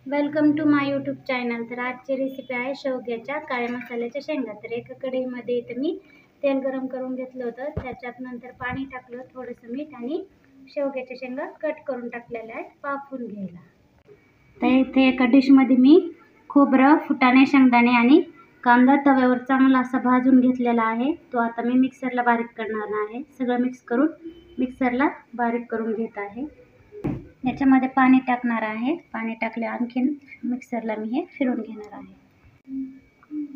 Welcome to my YouTube channel. तर आजची recipe आहे शेवग्याच्या काळ्या मसाल्याच्या शेंगा। तर एका कढईमध्ये इथे मी तेल गरम करून घेतलं होतं, त्याच्यात नंतर पाणी टाकलं, थोडंसं मीठ आणि शेवग्याच्या शेंगा कट करून टाकलेल्या आहेत वाफवून घ्यायला। तर इथे एका डिशमध्ये मी खोबरं, फुटाणे, शेंगदाणे आणि कांदा तव्यावर चांगला असा भाजून घेतलेला आहे। तो आता मी मिक्सरला बारीक करणार आहे। सगळं मिक्स करून मिक्सरला बारीक करून घेत आहे। याच्यामध्ये पाणी टाकणार आहे। पाणी टाकले आणखीन मिक्सरला मी हे फिरवून घेणार आहे।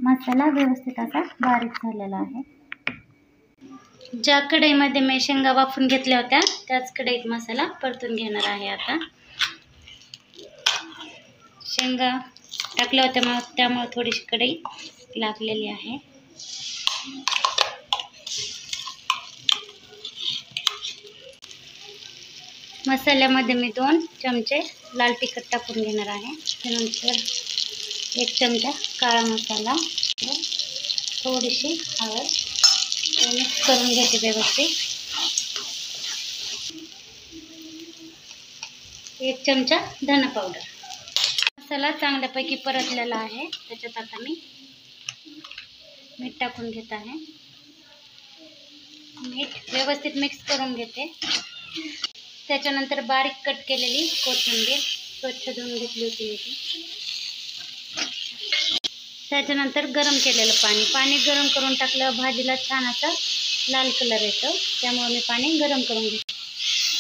मसाला व्यवस्थित असा बारीक झालेला आहे। ज्या कढईमध्ये मी शेंगा वाफवून घेतल्या होत्या त्याच कढईत मसाला परतून घेणार आहे। आता शेंगा टाकल्या होत्या त्यामुळे थोडीशी कढई लागलेली आहे। मसाल्यामध्ये मी 2 चमचे लाल तिखट टाकून घेणार आहे। त्यानंतर 1 चमचा काळा मसाला, थोडीशी हळद मिक्स करून घेते व्यवस्थित। 1 चमचा धना पावडर। मसाला चांगल्यापैकी परतलेला आहे। त्याच्यात आता मी मीठ टाकून घेत आहे। मीठ व्यवस्थित मिक्स करून घेते। त्याच्यानंतर बारीक कट केलेली कोथिंबीर स्वच्छ धुवून घेतली होती मी ती। त्याच्यानंतर गरम केलेलं पाणी गरम करून टाकल्यावर भाजीला छान असा लाल कलर येतो, त्यामुळे मी पाणी गरम करून घेते।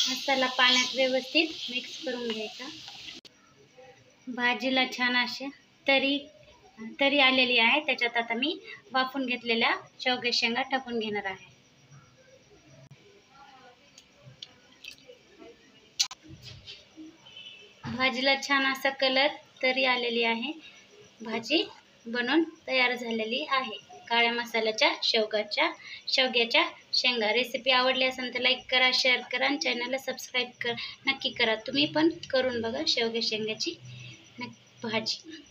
मसाला पाण्यात व्यवस्थित मिक्स करून घ्यायचा। भाजीला छान अशी तरी आलेली आहे। त्याच्यात आता मी वाफवून घेतलेल्या शेवग्याच्या शेंगा टाकून घेणार आहे। भाजीला छान असा कलर तरी आलेली आहे। भाजी बनवून तयार झालेली आहे। काळ्या मसाल्याच्या शेवग्याच्या शेंगा। रेसिपी आवडली असेल तर लाईक करा, शेअर करा आणि चॅनलला सबस्क्राईब नक्की करा। तुम्ही पण करून बघा शेवग्याच्या शेंगाची भाजी।